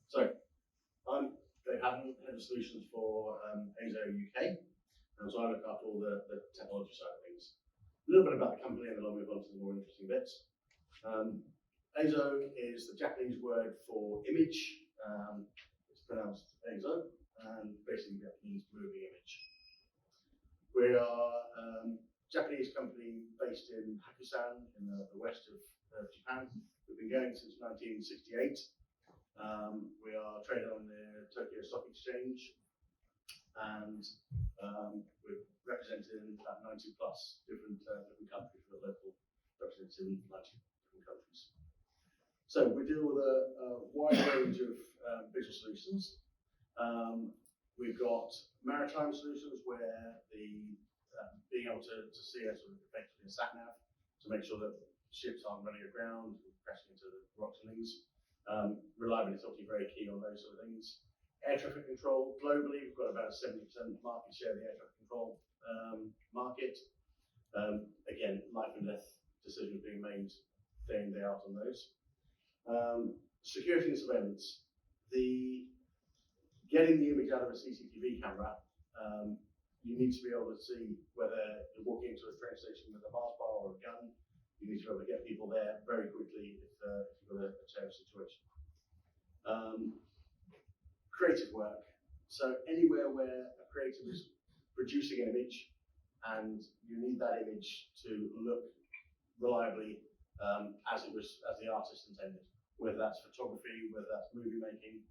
So, I'm Dave Hadden, Head of Solutions for EIZO UK, and so I look after all the technology side of things. A little bit about the company, and then I'll move on to the more interesting bits. EIZO is the Japanese word for image. It's pronounced EIZO, and basically that means moving image. We are a Japanese company based in Hakusan in the west of Japan. We've been going since 1968. We are traded on the Tokyo Stock Exchange, and we're represented in about 90 plus different countries. We're local represented in 90 different countries. So we deal with a wide range of visual solutions. We've got maritime solutions where being able to see us effectively a sat nav to make sure that ships aren't running aground, crashing into the rocks and things. Reliability is obviously very key on those sort of things. Air traffic control, globally, we've got about a 70% market share of the air traffic control market. Again, life and death decisions being made day in, day out on those. Security and surveillance. Getting the image out of a CCTV camera, you need to be able to see whether you're walking into a train station with a Mars bar or a gun. You need to be able to get people there very quickly if you've got a terror situation. Creative work. So anywhere where a creative is producing an image and you need that image to look reliably as the artist intended, whether that's photography, whether that's movie making,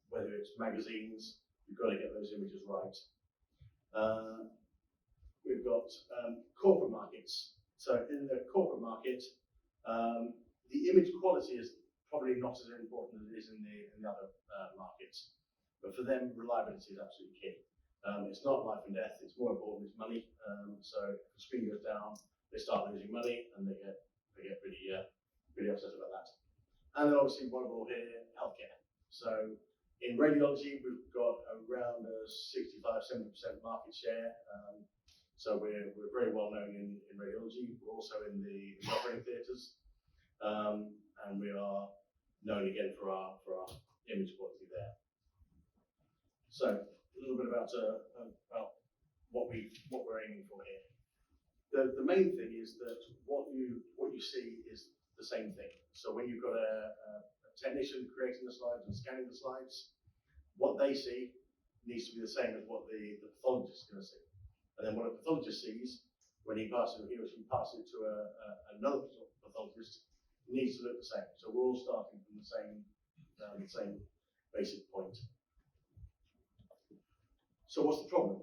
whether it's magazines, you've got to get those images right. We've got corporate markets. So in the corporate market, the image quality is probably not as important as it is in the other markets. But for them, reliability is absolutely key. It's not life and death, it's more important, it's money. So if the screen goes down, they start losing money and they get pretty upset about that. And then obviously what we're all here, healthcare. So in radiology, we've got around a 65-70% market share. So we're very well known in radiology. We're also in the operating theatres, and we are known again for our image quality there. So a little bit about what we're aiming for here. The main thing is that what you see is the same thing. So when you've got a technician creating the slides and scanning the slides, what they see needs to be the same as what the pathologist is going to see. And then what a pathologist sees, when he or she passes it to another pathologist, needs to look the same. So we're all starting from the same basic point. So what's the problem?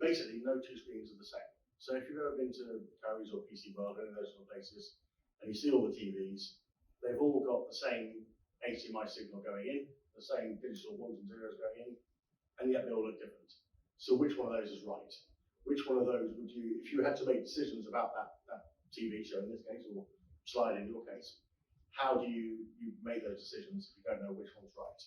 Basically, no two screens are the same. So if you've ever been to Curry's or PC World, any of those sort of places, and you see all the TVs, they've all got the same HDMI signal going in, the same digital ones and zeros going in, and yet they all look different. So which one of those is right? Which one of those would you, if you had to make decisions about that TV show in this case, or slide in your case, how do you make those decisions if you don't know which one's right?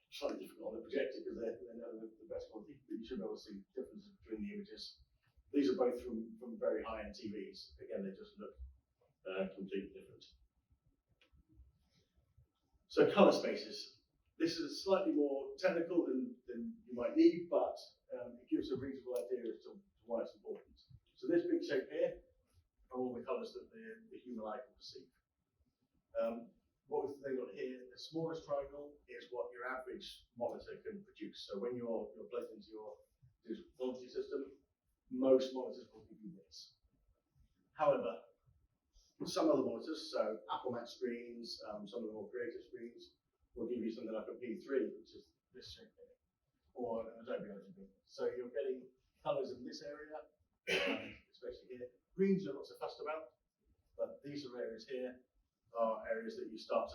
It's slightly difficult on the projector because they're the best quality, but you should be able to see differences between the images. These are both from very high-end TVs. Again, they just look completely different. So colour spaces. This is slightly more technical than you might need, but it gives a reasonable idea as to why it's important. So this big shape here are all the colours that the human eye can perceive. What we've then got here, the smallest triangle is what your average monitor can produce. So when you're plugged into your digital pathology system, most monitors will give you this. However, some other monitors, so Apple Mac screens, some of the more creative screens, will give you something like a P3, which is this shape here, or an Adobe RGB. So you're getting colours in this area, especially here. Greens you're not so fussed about, but these are areas here are areas that you start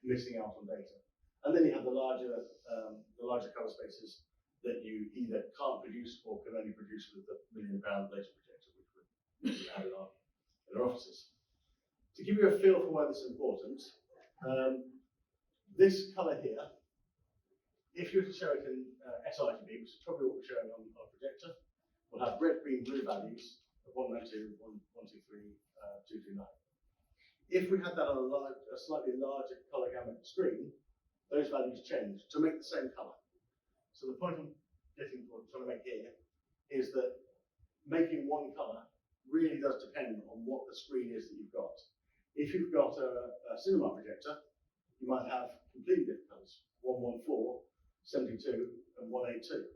missing out on data. And then you have the larger colour spaces that you either can't produce or can only produce with the £1 million laser projector, which we have in our offices. To give you a feel for why this is important, this colour here, if you were to show it in sRGB, which is probably what we're showing on our projector, we'll have red, green, blue values of 192, 123, 229. If we had that on a slightly larger colour gamut screen, those values change to make the same colour. So the point I'm trying to make here is that making one colour really does depend on what the screen is that you've got. If you've got a cinema projector, you might have completely different colours, 114, 72, and 182.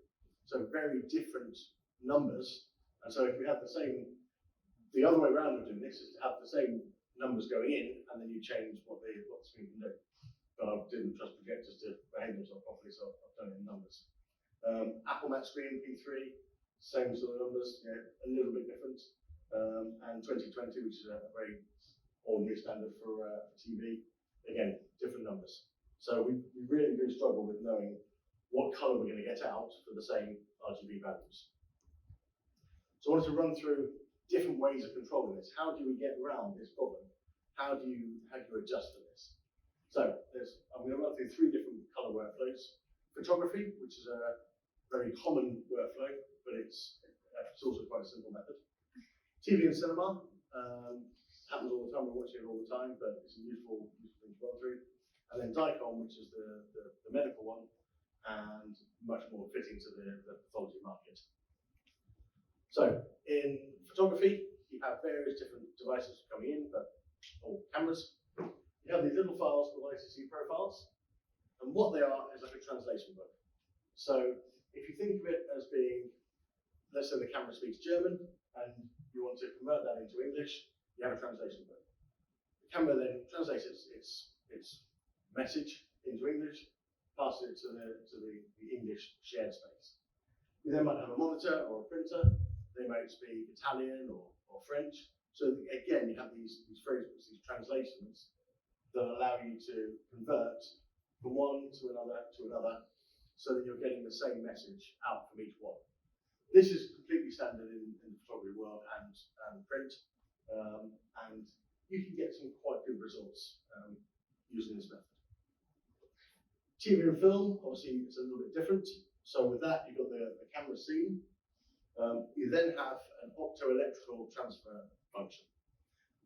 So very different numbers. And so if we have the other way around of doing this is to have the same numbers going in, and then you change what the screen can do. But I didn't trust projectors to behave themselves properly, so I've done it in numbers. Apple Mac screen P3, same sort of numbers, a little bit different. And 2020, which is a very ordinary standard for TV, again, different numbers. So we really do struggle with knowing what colour we're going to get out for the same RGB values. So I wanted to run through different ways of controlling this. How do we get around this problem? How do you adjust for this? So I'm going to run through 3 different colour workflows. Photography, which is a very common workflow, but it's also quite a simple method. TV and cinema, happens all the time, we're watching it all the time, but it's a useful thing to run through. And then DICOM, which is the medical one, and much more fitting to the pathology market. So in photography, you have various different devices coming in, or cameras. You have these little files called ICC profiles, and what they are is like a translation book. So if you think of it as being, let's say the camera speaks German, and you want to convert that into English, you have a translation book. The camera then translates its message into English, passes it to the English shared space. You then might have a monitor or a printer. They might speak Italian or French. So again, you have these phrases, these translations that allow you to convert from one to another, so that you're getting the same message out from each one. This is completely standard in the photography world and print, and you can get some quite good results using this method. TV and film, obviously, it's a little bit different. So with that, you've got the camera scene. You then have an optoelectrical transfer function.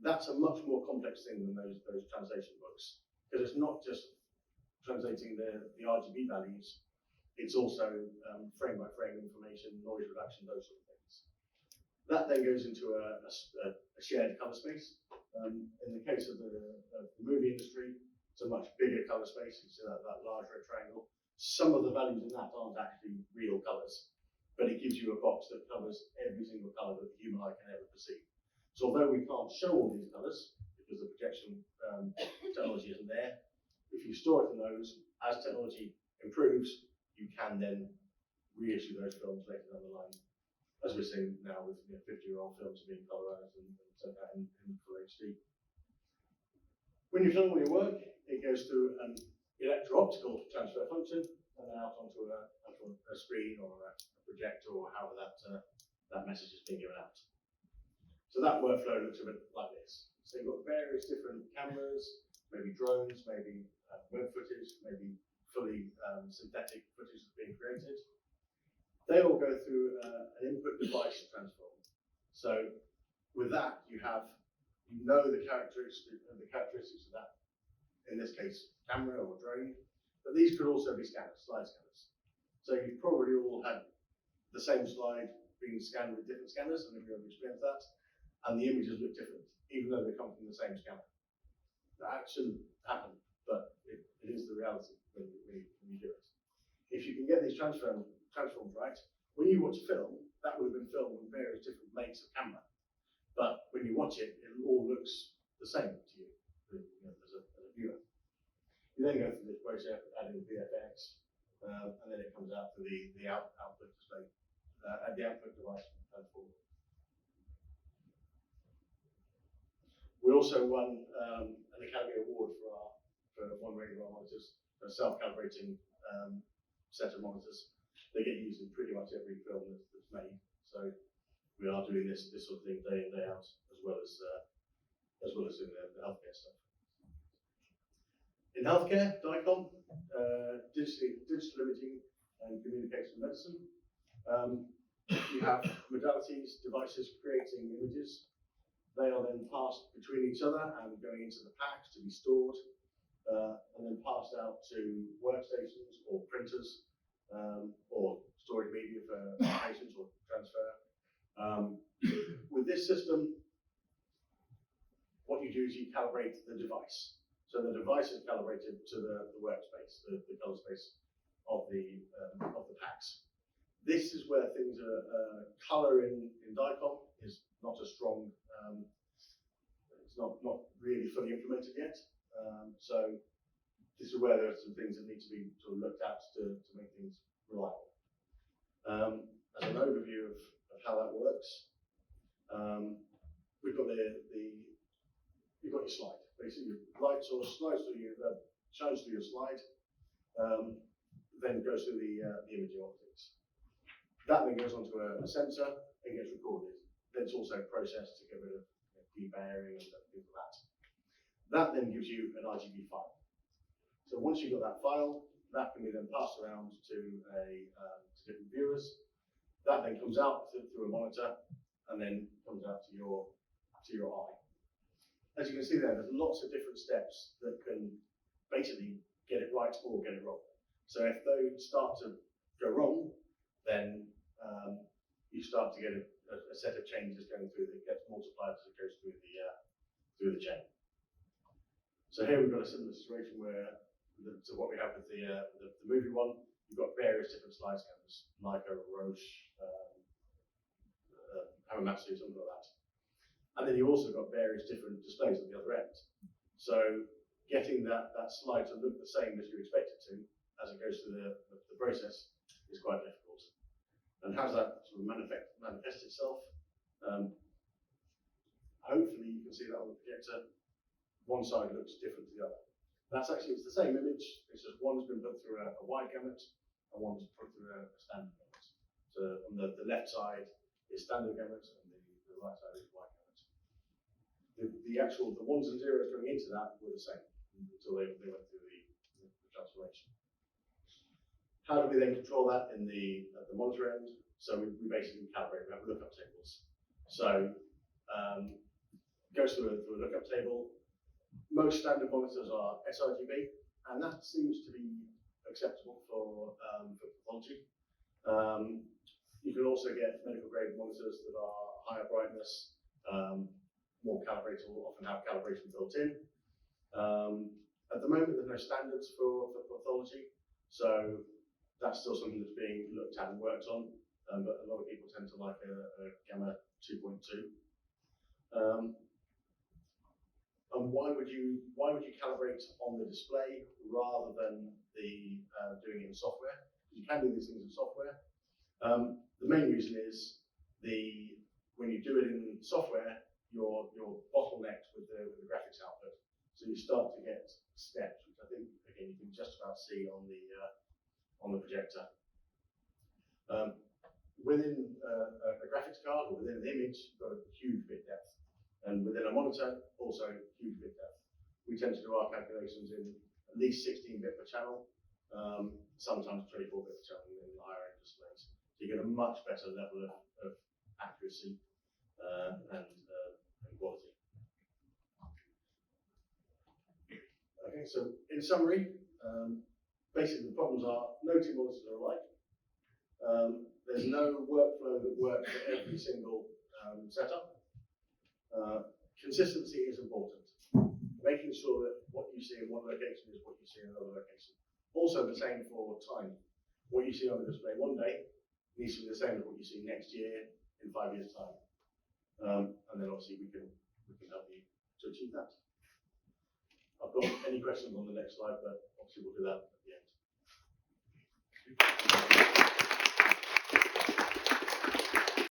That's a much more complex thing than those translation books, because it's not just translating the RGB values, it's also frame by frame information, noise reduction, those sort of things. That then goes into a shared colour space. In the case of the movie industry, it's a much bigger colour space. You see that large red triangle. Some of the values in that aren't actually real colours, but it gives you a box that covers every single colour that the human eye can ever perceive. So although we can't show all these colours, because the projection technology isn't there, if you store it in those, as technology improves, you can then reissue those films later down the line, as we're seeing now with 50-year-old films being colorized and sent out in full HD. When you film all your work, it goes through an electro-optical transfer function and then out onto a screen or a projector or however that message is being given out. So that workflow looks a bit like this. So you've got various different cameras, maybe drones, maybe web footage, maybe fully synthetic footage that's being created. They all go through an input device transform. So with that, you know the characteristics of that, in this case, camera or drone, but these could also be slide scanners. So you've probably all had the same slide being scanned with different scanners, and if you've experienced that, and the images look different, even though they come from the same scanner. That shouldn't happen, but it is the reality when you do it. If you can get these transforms right, when you watch a film, that would have been filmed with various different makes of camera. But when you watch it, it all looks the same to you, as a viewer. You then go through this process of adding VFX, and then it comes out to the output display, at the output device transform. We also won an Academy Award for one range of our monitors, a self-calibrating set of monitors. They get used in pretty much every film that's made. So we are doing this sort of thing day in, day out, as well as doing the healthcare stuff. In healthcare, DICOM, digital imaging and communication medicine. You have modalities, devices creating images. They are then passed between each other and going into the packs to be stored, and then passed out to workstations or printers, or storage media for patients or transfer. With this system, what you do is you calibrate the device. So the device is calibrated to the workspace, the color space of the packs. This is where things are, color in DICOM is not as strong. It's not really fully implemented yet. So this is where there are some things that need to be sort of looked at to make things reliable. As an overview of how that works, we've got you've got your slide. Basically, light source slides through shines through your slide, then goes through the imaging optics. That then goes onto a sensor and gets recorded. Then it's also processed to get rid of debayering and things like that. That then gives you an RGB file. So once you've got that file, that can be then passed around to different viewers. That then comes out through a monitor and then comes out to your eye. As you can see there's lots of different steps that can basically get it right or get it wrong. So if they start to go wrong, then you start to get a set of changes going through that gets multiplied as it goes through the chain. So here we've got a similar situation where, to what we have with the movie one, you've got various different slide scanners, Leica, Roche, Hamamatsu, something like that. And then you also got various different displays at the other end. So getting that slide to look the same as you expect it to, as it goes through the process, is quite difficult. And how does that sort of manifest itself? Hopefully you can see that on the projector. One side looks different to the other. It's the same image, it's just one's been put through a wide gamut and one's put through a standard gamut. So on the left side is standard gamut and the right side is wide gamut. The ones and zeros going into that were the same until they went through the transformation. How do we then control that at the monitor end? So we basically calibrate, we have lookup tables. So it goes through a lookup table. Most standard monitors are sRGB, and that seems to be acceptable for pathology. You can also get medical grade monitors that are higher brightness, more calibrated, will often have calibration built in. At the moment, there's no standards for pathology, so that's still something that's being looked at and worked on, but a lot of people tend to like a Gamma 2.2. And why would you calibrate on the display rather than doing it in software? You can do these things in software. The main reason is when you do it in software, you're bottlenecked with the graphics output. So you start to get steps, which I think again you can just about see on the projector. Within a graphics card or within an image, you've got a huge bit depth. And within a monitor, also huge bit depth. We tend to do our calculations in at least 16-bit per channel, sometimes 24-bit per channel in higher end displays. So you get a much better level of accuracy and quality. Okay, so in summary, basically the problems are no two monitors are alike. There's no workflow that works for every single setup. Consistency is important. Making sure that what you see in one location is what you see in another location. Also the same for time. What you see on the display one day needs to be the same as what you see next year in 5 years' time. And then obviously we can help you to achieve that. I've got any questions on the next slide, but obviously we'll do that at the end.